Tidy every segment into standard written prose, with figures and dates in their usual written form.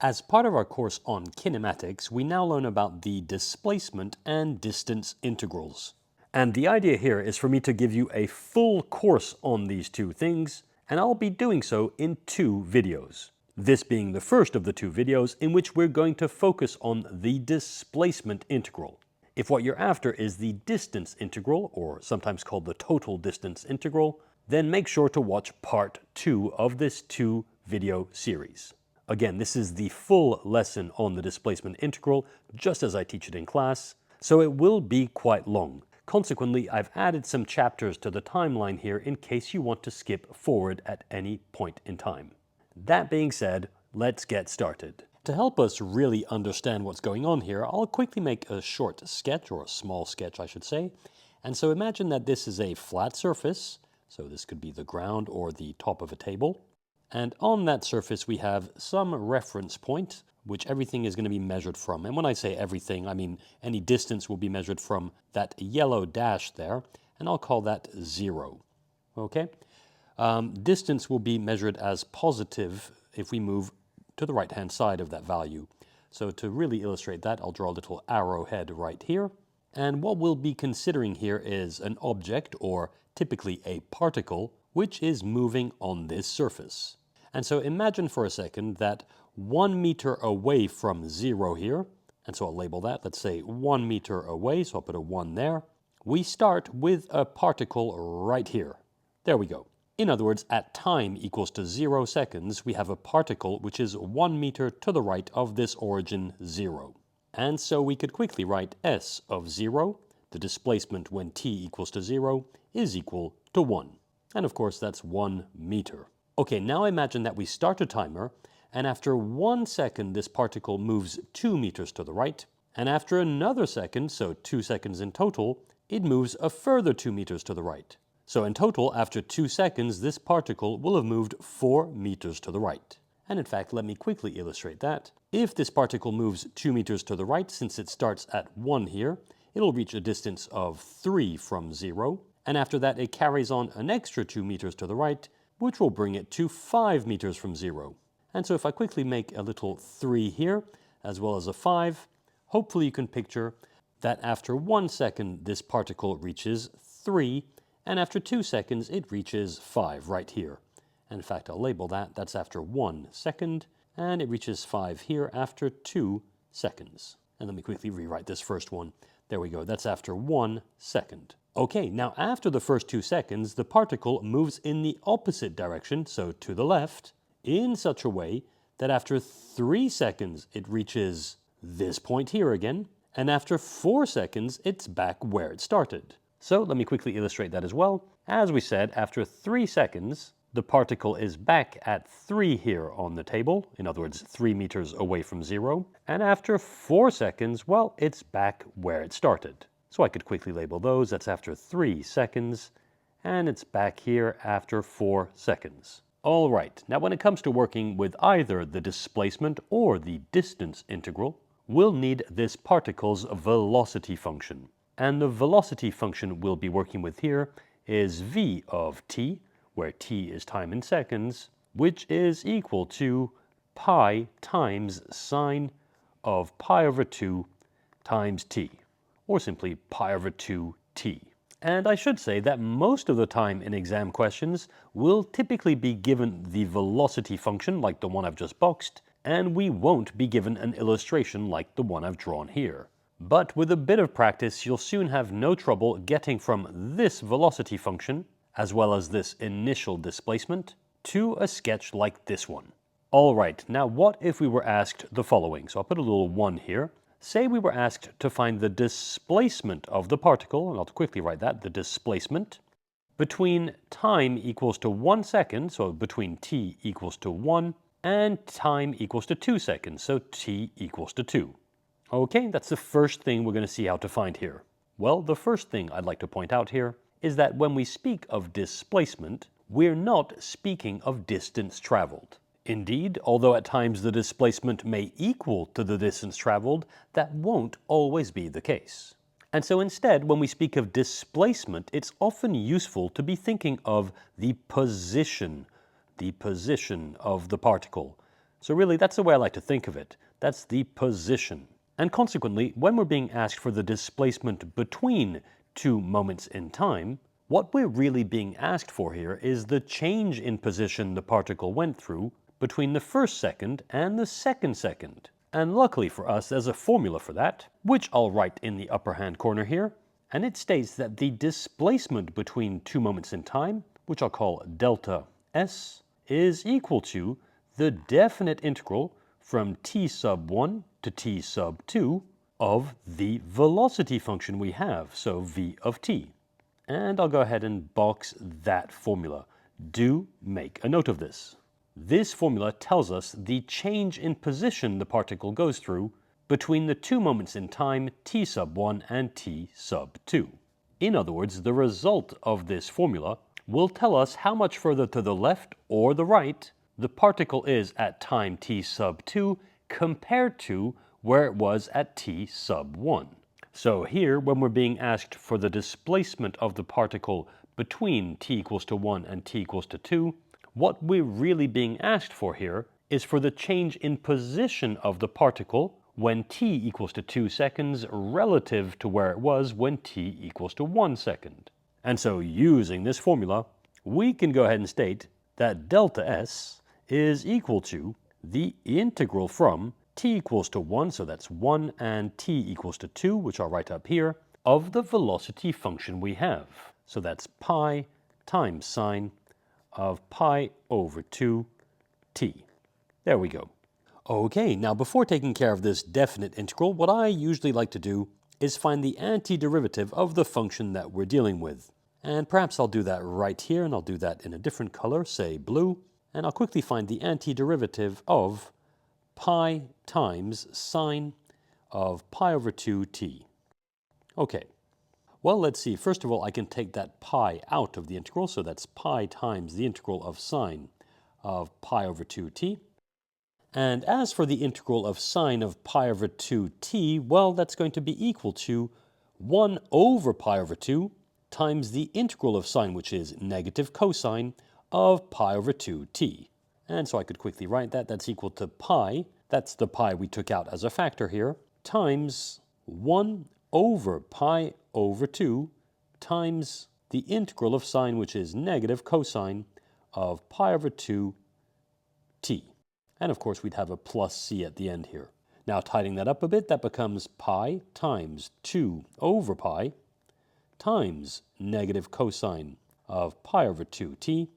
As part of our course on kinematics, we now learn about the displacement and distance integrals. And the idea here is for me to give you a full course on these two things, and I'll be doing so in 2 videos. This being the first of the 2 videos in which we're going to focus on the displacement integral. If what you're after is the distance integral, or sometimes called the total distance integral, then make sure to watch part 2 of this 2-video series. Again, this is the full lesson on the displacement integral, just as I teach it in class, so it will be quite long. Consequently, I've added some chapters to the timeline here in case you want to skip forward at any point in time. That being said, let's get started. To help us really understand what's going on here, I'll quickly make a short sketch, or a small sketch I should say. And so imagine that this is a flat surface, so this could be the ground or the top of a table. And on that surface we have some reference point, which everything is going to be measured from. And when I say everything, I mean any distance will be measured from that yellow dash there, and I'll call that 0. Okay? Distance will be measured as positive if we move to the right-hand side of that value. So to really illustrate that, I'll draw a little arrowhead right here. And what we'll be considering here is an object, or typically a particle, which is moving on this surface. And so imagine for a second that 1 meter away from 0 here, and so I'll label that, let's say 1 meter away, so I'll put a 1 there, we start with a particle right here. There we go. In other words, at time equals to 0 seconds, we have a particle which is 1 meter to the right of this origin 0. And so we could quickly write s of 0, the displacement when t equals to 0, is equal to 1. And of course that's 1 meter. Okay, now imagine that we start a timer, and after 1 second this particle moves 2 meters to the right, and after another second, so 2 seconds in total, it moves a further 2 meters to the right. So in total, after 2 seconds, this particle will have moved 4 meters to the right. And in fact, let me quickly illustrate that. If this particle moves 2 meters to the right, since it starts at 1 here, it'll reach a distance of 3 from 0, and after that it carries on an extra 2 meters to the right, which will bring it to 5 meters from 0. And so if I quickly make a little 3 here, as well as a 5, hopefully you can picture that after 1 second this particle reaches 3, and after 2 seconds it reaches 5 right here. And in fact, I'll label that, that's after 1 second, and it reaches 5 here after 2 seconds. And let me quickly rewrite this first one. There we go, that's after 1 second. Okay, now after the first 2 seconds, the particle moves in the opposite direction, so to the left, in such a way that after 3 seconds it reaches this point here again, and after 4 seconds it's back where it started. So let me quickly illustrate that as well. As we said, after 3 seconds, the particle is back at 3 here on the table, in other words 3 meters away from 0, and after 4 seconds, well, it's back where it started. So I could quickly label those, that's after 3 seconds, and it's back here after 4 seconds. All right, now when it comes to working with either the displacement or the distance integral, we'll need this particle's velocity function. And the velocity function we'll be working with here is v of t, where t is time in seconds, which is equal to pi times sine of pi over 2 times t, or simply pi over 2t. And I should say that most of the time in exam questions we'll typically be given the velocity function like the one I've just boxed, and we won't be given an illustration like the one I've drawn here. But with a bit of practice, you'll soon have no trouble getting from this velocity function, as well as this initial displacement, to a sketch like this one. All right, now what if we were asked the following? So I'll put a little 1 here. Say we were asked to find the displacement of the particle, and I'll quickly write that, the displacement, between time equals to 1 second, so between t equals to 1, and time equals to 2 seconds, so t equals to 2. Okay, that's the first thing we're going to see how to find here. Well, the first thing I'd like to point out here is that when we speak of displacement, we're not speaking of distance traveled. Indeed, although at times the displacement may equal to the distance traveled, that won't always be the case. And so instead, when we speak of displacement, it's often useful to be thinking of the position of the particle. So really, that's the way I like to think of it. That's the position. And consequently, when we're being asked for the displacement between two moments in time, what we're really being asked for here is the change in position the particle went through between the first second and the second second. And luckily for us, there's a formula for that, which I'll write in the upper hand corner here. And it states that the displacement between two moments in time, which I'll call delta s, is equal to the definite integral from t sub 1 to t sub 2 of the velocity function we have, so v of t. And I'll go ahead and box that formula. Do make a note of this. This formula tells us the change in position the particle goes through between the two moments in time t sub 1 and t sub 2. In other words, the result of this formula will tell us how much further to the left or the right the particle is at time t sub 2 compared to where it was at t sub 1. So here, when we're being asked for the displacement of the particle between t equals to 1 and t equals to 2, what we're really being asked for here is for the change in position of the particle when t equals to 2 seconds relative to where it was when t equals to 1 second. And so using this formula, we can go ahead and state that delta s is equal to the integral from t equals to 1, so that's 1, and t equals to 2, which I'll write up here, of the velocity function we have. So that's pi times sine of pi over 2 t. There we go. Okay, now before taking care of this definite integral, what I usually like to do is find the antiderivative of the function that we're dealing with. And perhaps I'll do that right here, and I'll do that in a different color, say blue. And I'll quickly find the antiderivative of pi times sine of pi over 2t. Okay, well, let's see. First of all, I can take that pi out of the integral, so that's pi times the integral of sine of pi over 2t. And as for the integral of sine of pi over 2t, well, that's going to be equal to 1 over pi over 2 times the integral of sine, which is negative cosine of pi over 2t. And so I could quickly write that. That's equal to pi, that's the pi we took out as a factor here, times 1 over pi over 2 times the integral of sine, which is negative cosine of pi over 2t. And of course, we'd have a plus c at the end here. Now, tidying that up a bit, that becomes pi times 2 over pi times negative cosine of pi over 2t.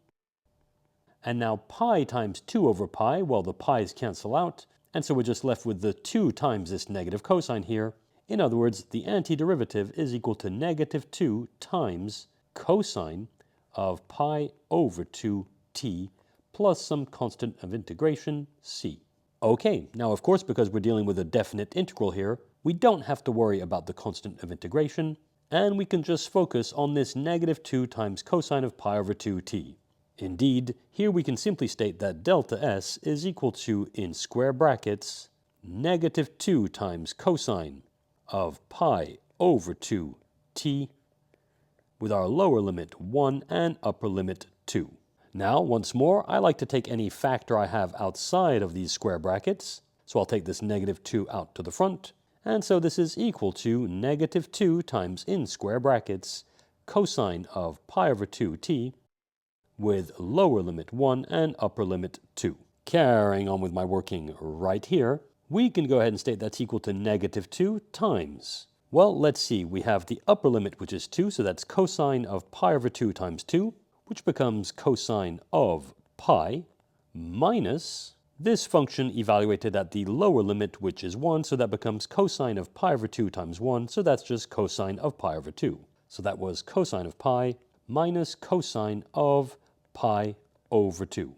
And now pi times 2 over pi, well, the pi's cancel out, and so we're just left with the 2 times this negative cosine here. In other words, the antiderivative is equal to negative 2 times cosine of pi over 2t plus some constant of integration, c. Okay, now of course, because we're dealing with a definite integral here, we don't have to worry about the constant of integration, and we can just focus on this negative 2 times cosine of pi over 2t. Indeed, here we can simply state that delta s is equal to, in square brackets, negative 2 times cosine of pi over 2t, with our lower limit 1 and upper limit 2. Now, once more, I like to take any factor I have outside of these square brackets, so I'll take this negative 2 out to the front, and so this is equal to negative 2 times, in square brackets, cosine of pi over 2t, with lower limit 1 and upper limit 2. Carrying on with my working right here, we can go ahead and state that's equal to negative 2 times. Well, let's see, we have the upper limit, which is 2, so that's cosine of pi over 2 times 2, which becomes cosine of pi, minus this function evaluated at the lower limit, which is 1, so that becomes cosine of pi over 2 times 1, so that's just cosine of pi over 2. So that was cosine of pi minus cosine of pi over 2.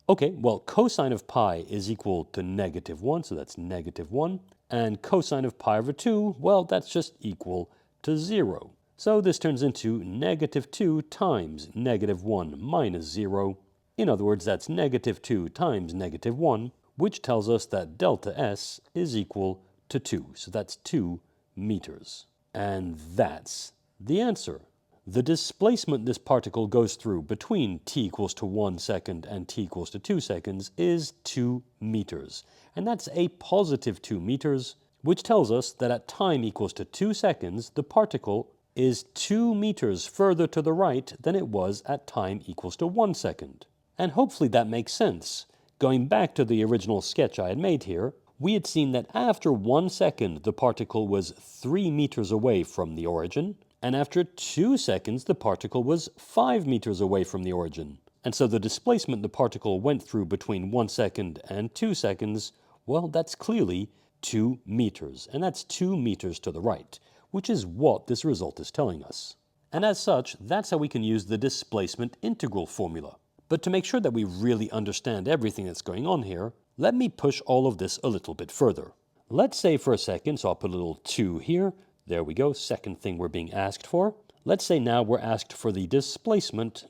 Okay, well, cosine of pi is equal to negative 1, so that's negative 1. And cosine of pi over 2, well, that's just equal to 0. So this turns into negative 2 times negative 1 minus 0. In other words, that's negative 2 times negative 1, which tells us that delta S is equal to 2. So that's 2 meters. And that's the answer. the displacement this particle goes through between t equals to 1 second and t equals to 2 seconds is 2 meters. And that's a positive 2 meters, which tells us that at time equals to 2 seconds, the particle is 2 meters further to the right than it was at time equals to 1 second. And hopefully that makes sense. Going back to the original sketch I had made here, we had seen that after 1 second the particle was 3 meters away from the origin, and after 2 seconds the particle was 5 meters away from the origin. And so the displacement the particle went through between 1 second and 2 seconds, well, that's clearly 2 meters, and that's 2 meters to the right, which is what this result is telling us. And as such, that's how we can use the displacement integral formula. But to make sure that we really understand everything that's going on here, let me push all of this a little bit further. Let's say for a second, so I'll put a little 2 here. There we go, second thing we're being asked for. Let's say now we're asked for the displacement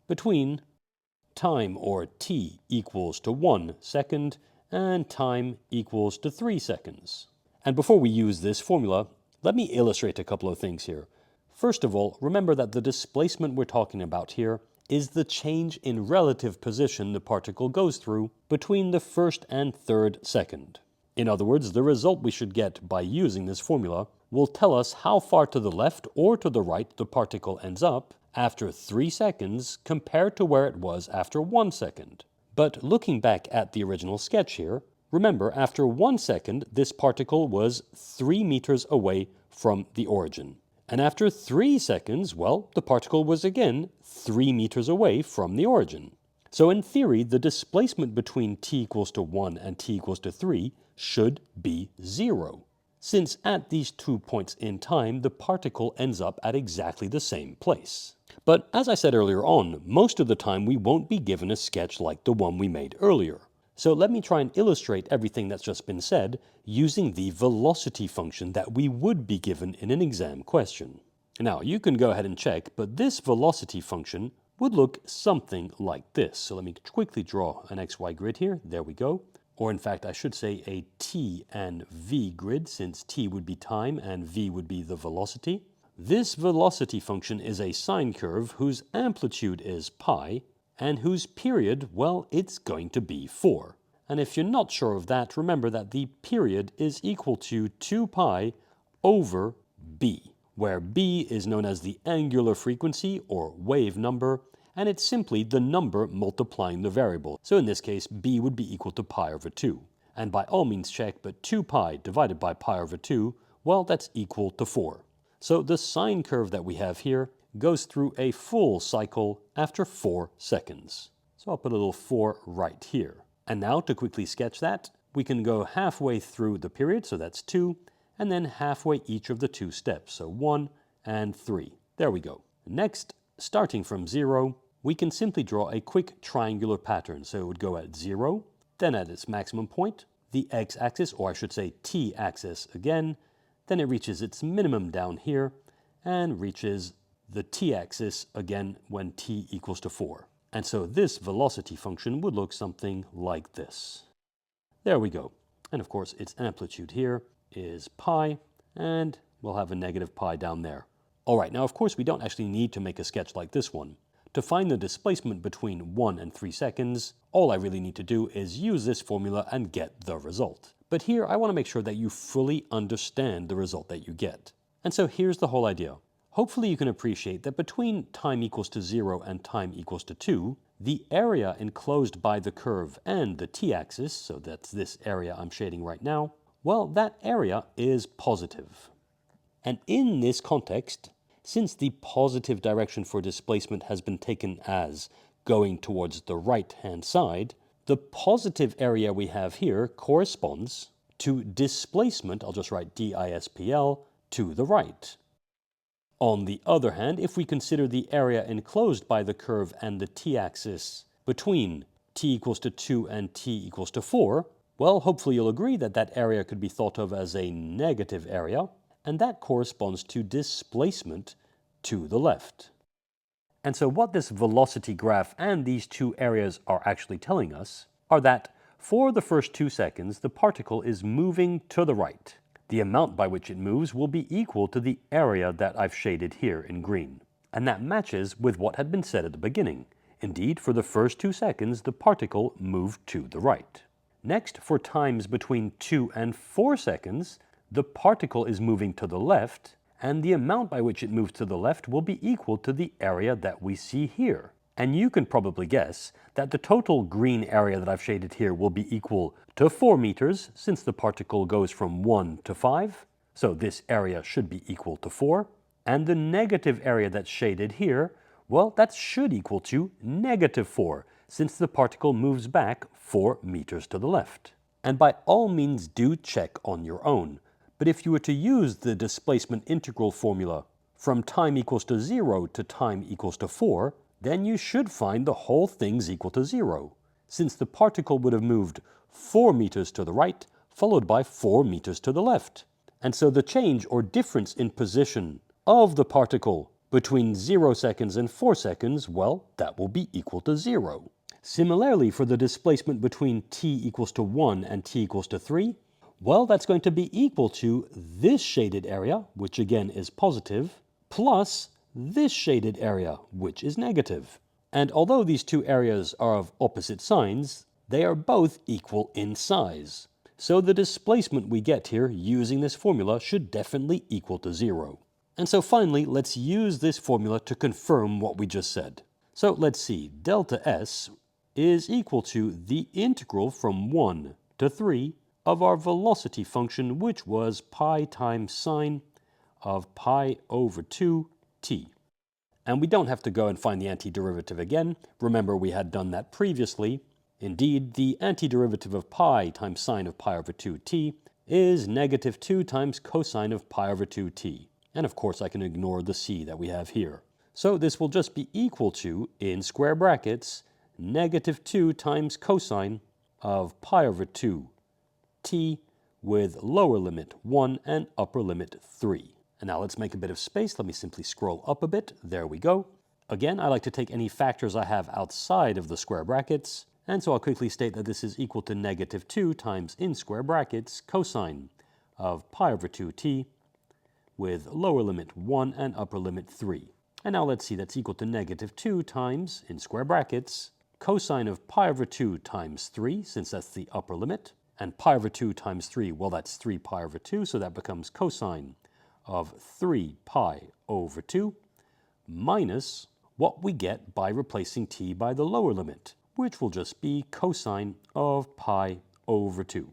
between time, or t, equals to 1 second and time equals to 3 seconds. And before we use this formula, let me illustrate a couple of things here. First of all, remember that the displacement we're talking about here is the change in relative position the particle goes through between the first and third second. In other words, the result we should get by using this formula will tell us how far to the left or to the right the particle ends up after 3 seconds compared to where it was after 1 second. But looking back at the original sketch here, remember after 1 second this particle was 3 meters away from the origin. And after 3 seconds, well, the particle was again 3 meters away from the origin. So in theory, the displacement between t equals to 1 and t equals to 3 should be 0, since at these 2 points in time, the particle ends up at exactly the same place. But as I said earlier on, most of the time we won't be given a sketch like the one we made earlier. So let me try and illustrate everything that's just been said using the velocity function that we would be given in an exam question. Now, you can go ahead and check, but this velocity function would look something like this. So let me quickly draw an XY grid here. There we go. Or in fact, I should say a t and v grid, since t would be time and v would be the velocity. This velocity function is a sine curve whose amplitude is pi, and whose period, well, it's going to be 4. And if you're not sure of that, remember that the period is equal to 2 pi over b, where b is known as the angular frequency or wave number, and it's simply the number multiplying the variable. So in this case, b would be equal to pi over 2. And by all means check, but 2 pi divided by pi over 2, well, that's equal to 4. So the sine curve that we have here goes through a full cycle after 4 seconds. So I'll put a little 4 right here. And now to quickly sketch that, we can go halfway through the period, so that's 2, and then halfway each of the 2 steps, so 1 and 3. There we go. Next, starting from 0, we can simply draw a quick triangular pattern. So it would go at 0, then at its maximum point, the x-axis, or I should say t-axis again, then it reaches its minimum down here, and reaches the t-axis again when t equals to 4. And so this velocity function would look something like this. There we go. And of course its amplitude here is pi, and we'll have a negative pi down there. Alright, now of course we don't actually need to make a sketch like this one. To find the displacement between 1 and 3 seconds, all I really need to do is use this formula and get the result. But here I want to make sure that you fully understand the result that you get. And so here's the whole idea. Hopefully you can appreciate that between time equals to 0 and time equals to 2, the area enclosed by the curve and the t-axis, so that's this area I'm shading right now, well, that area is positive. And in this context, since the positive direction for displacement has been taken as going towards the right-hand side, the positive area we have here corresponds to displacement, I'll just write DISPL, to the right. On the other hand, if we consider the area enclosed by the curve and the t-axis between t equals to 2 and t equals to 4, well, hopefully you'll agree that that area could be thought of as a negative area, and that corresponds to displacement to the left. And so what this velocity graph and these two areas are actually telling us are that for the first 2 seconds, the particle is moving to the right. The amount by which it moves will be equal to the area that I've shaded here in green. And that matches with what had been said at the beginning. Indeed, for the first 2 seconds, the particle moved to the right. Next, for times between 2 and 4 seconds, the particle is moving to the left, and the amount by which it moves to the left will be equal to the area that we see here. And you can probably guess that the total green area that I've shaded here will be equal to 4 meters, since the particle goes from 1 to 5. So this area should be equal to 4. And the negative area that's shaded here, well, that should equal to negative 4, since the particle moves back 4 meters to the left. And by all means do check on your own. But if you were to use the displacement integral formula from time equals to 0 to time equals to 4, then you should find the whole thing's equal to 0, since the particle would have moved 4 meters to the right, followed by 4 meters to the left. And so the change or difference in position of the particle between 0 seconds and 4 seconds, well, that will be equal to 0. Similarly, for the displacement between t equals to 1 and t equals to 3, well, that's going to be equal to this shaded area, which again is positive, plus this shaded area, which is negative. And although these two areas are of opposite signs, they are both equal in size. So the displacement we get here using this formula should definitely equal to 0. And so finally, let's use this formula to confirm what we just said. So let's see, delta S is equal to the integral from 1 to 3 of our velocity function, which was pi times sine of pi over 2t. And we don't have to go and find the antiderivative again. Remember, we had done that previously. Indeed, the antiderivative of pi times sine of pi over 2t is negative 2 times cosine of pi over 2t. And of course, I can ignore the c that we have here. So this will just be equal to, in square brackets, negative 2 times cosine of pi over 2t with lower limit 1 and upper limit 3. And now let's make a bit of space. Let me simply scroll up a bit. There we go. Again, I like to take any factors I have outside of the square brackets. And so I'll quickly state that this is equal to negative 2 times in square brackets cosine of pi over 2t with lower limit 1 and upper limit 3. And now let's see, that's equal to negative 2 times, in square brackets, cosine of pi over 2 times 3, since that's the upper limit. And pi over 2 times 3, well, that's 3 pi over 2, so that becomes cosine of 3 pi over 2 minus what we get by replacing t by the lower limit, which will just be cosine of pi over 2.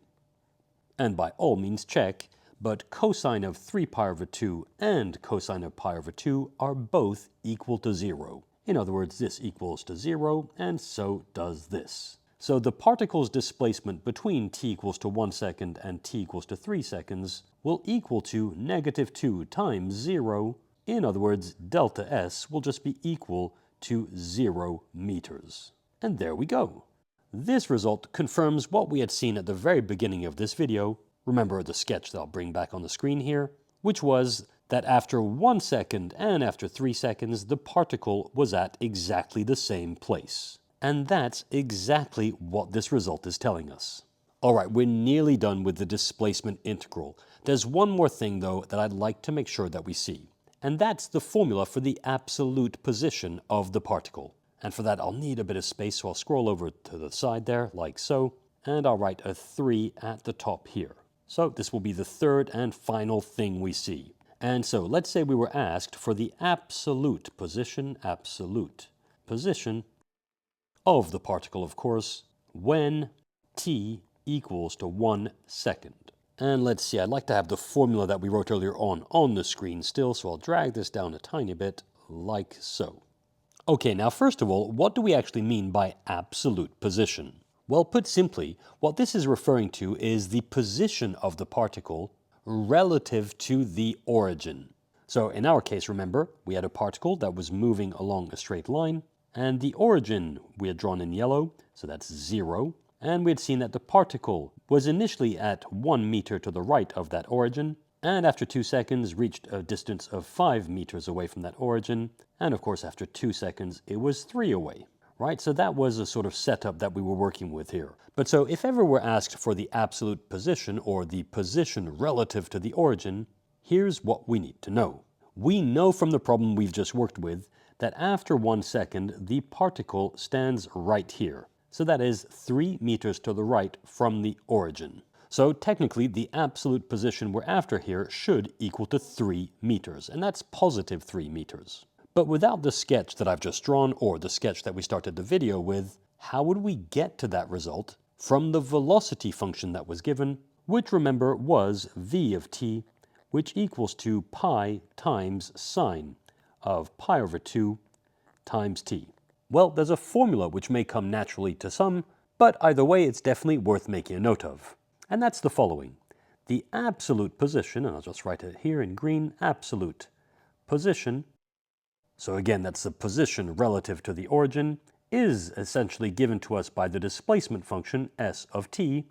And by all means check, but cosine of 3 pi over 2 and cosine of pi over 2 are both equal to 0. In other words, this equals to 0, and so does this. So the particle's displacement between t equals to 1 second and t equals to 3 seconds will equal to negative 2 times 0. In other words, delta S will just be equal to 0 meters. And there we go. This result confirms what we had seen at the very beginning of this video. Remember the sketch that I'll bring back on the screen here, which was that after 1 second and after 3 seconds, the particle was at exactly the same place. And that's exactly what this result is telling us. All right, we're nearly done with the displacement integral. There's one more thing, though, that I'd like to make sure that we see. And that's the formula for the absolute position of the particle. And for that, I'll need a bit of space, so I'll scroll over to the side there, like so. And I'll write a 3 at the top here. So this will be the third and final thing we see. And so let's say we were asked for the absolute position of the particle, of course, when t equals to 1 second. And let's see, I'd like to have the formula that we wrote earlier on the screen still, so I'll drag this down a tiny bit, like so. Okay, now first of all, what do we actually mean by absolute position? Well, put simply, what this is referring to is the position of the particle relative to the origin. So in our case, remember, we had a particle that was moving along a straight line, and the origin we had drawn in yellow, so that's 0, and we had seen that the particle was initially at 1 meter to the right of that origin, and after 2 seconds reached a distance of 5 meters away from that origin, and of course after 2 seconds it was 3 away. right? So that was a sort of setup that we were working with here. But so if ever we're asked for the absolute position or the position relative to the origin, here's what we need to know. We know from the problem we've just worked with that after 1 second, the particle stands right here. So that is 3 meters to the right from the origin. So technically, the absolute position we're after here should equal to 3 meters, and that's positive 3 meters. But without the sketch that I've just drawn, or the sketch that we started the video with, how would we get to that result from the velocity function that was given, which remember was v of t, which equals to pi times sine of pi over 2 times t? Well, there's a formula which may come naturally to some, but either way it's definitely worth making a note of. And that's the following. The absolute position, and I'll just write it here in green, absolute position, so again that's the position relative to the origin, is essentially given to us by the displacement function s of t,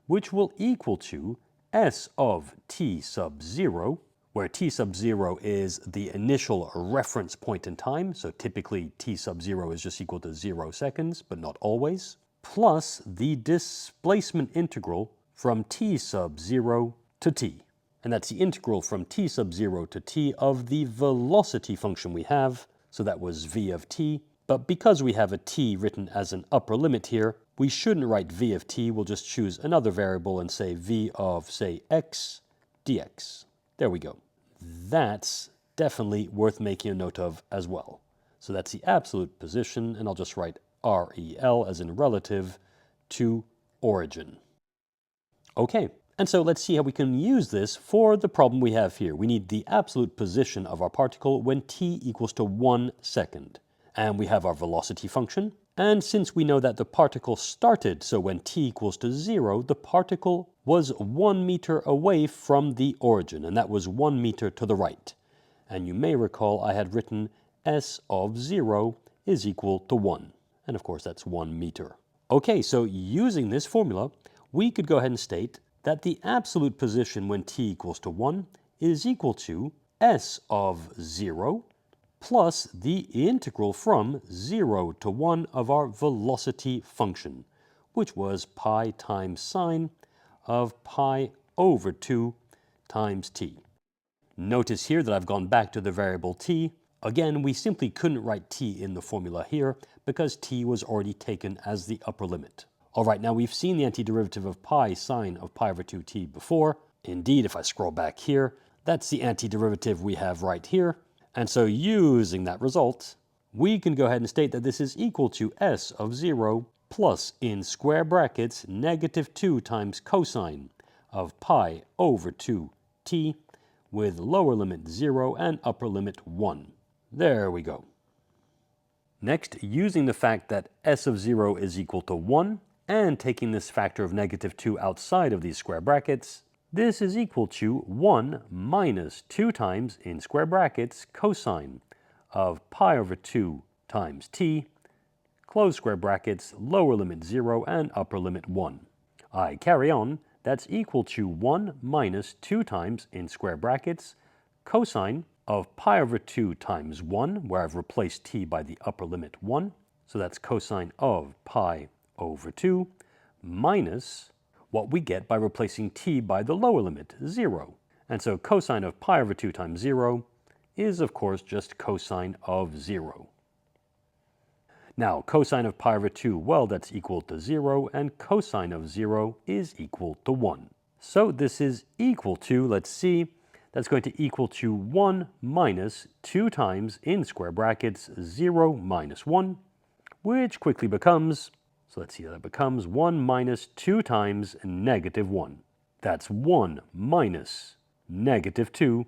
which will equal to s of t sub 0, where t sub 0 is the initial reference point in time, so typically t sub 0 is just equal to 0 seconds, but not always, plus the displacement integral from t sub 0 to t. And that's the integral from t sub 0 to t of the velocity function we have, so that was v of t, but because we have a t written as an upper limit here, we shouldn't write v of t, we'll just choose another variable and say v of, say, x dx. There we go. That's definitely worth making a note of as well. So that's the absolute position, and I'll just write REL as in relative to origin. Okay, and so let's see how we can use this for the problem we have here. We need the absolute position of our particle when t equals to 1 second. And we have our velocity function. And since we know that the particle started, so when t equals to 0, the particle was 1 meter away from the origin, and that was 1 meter to the right. And you may recall I had written s of 0 is equal to 1. And of course that's 1 meter. Okay, so using this formula, we could go ahead and state that the absolute position when t equals to 1 is equal to s of 0 plus the integral from 0 to 1 of our velocity function, which was pi times sine of pi over 2 times t. Notice here that I've gone back to the variable t. Again, we simply couldn't write t in the formula here because t was already taken as the upper limit. All right, now we've seen the antiderivative of pi sine of pi over 2t before. Indeed, if I scroll back here, that's the antiderivative we have right here. And so using that result, we can go ahead and state that this is equal to s of 0 plus, in square brackets, negative 2 times cosine of pi over 2t with lower limit 0 and upper limit 1. There we go. Next, using the fact that s of 0 is equal to 1, and taking this factor of negative 2 outside of these square brackets, this is equal to 1 minus 2 times, in square brackets, cosine of pi over 2 times t, close square brackets, lower limit 0 and upper limit 1. I carry on, that's equal to 1 minus 2 times, in square brackets, cosine of pi over 2 times 1, where I've replaced t by the upper limit 1, so that's cosine of pi over 2, minus what we get by replacing t by the lower limit, 0. And so cosine of pi over 2 times 0 is, of course, just cosine of 0. Now, cosine of pi over 2, well, that's equal to 0, and cosine of 0 is equal to 1. So this is equal to, let's see, that's going to equal to 1 minus 2 times, in square brackets, 0 minus 1, which quickly becomes, so let's see, that becomes 1 minus 2 times negative 1. That's 1 minus negative 2,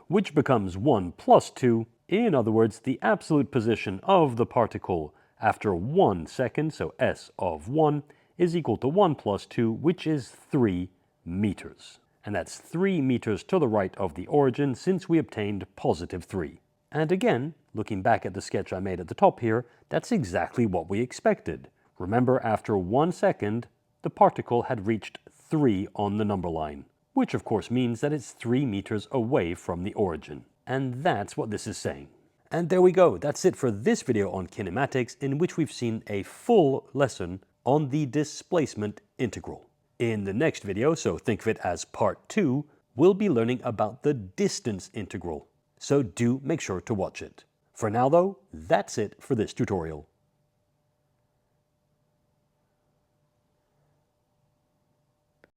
which becomes 1 plus 2. In other words, the absolute position of the particle after 1 second, so s of 1, is equal to 1 plus 2, which is 3 meters. And that's 3 meters to the right of the origin since we obtained positive 3. And again, looking back at the sketch I made at the top here, that's exactly what we expected. Remember, after 1 second, the particle had reached 3 on the number line, which of course means that it's 3 meters away from the origin. And that's what this is saying. And there we go, that's it for this video on kinematics, in which we've seen a full lesson on the displacement integral. In the next video, so think of it as part 2, we'll be learning about the distance integral. So do make sure to watch it. For now though, that's it for this tutorial.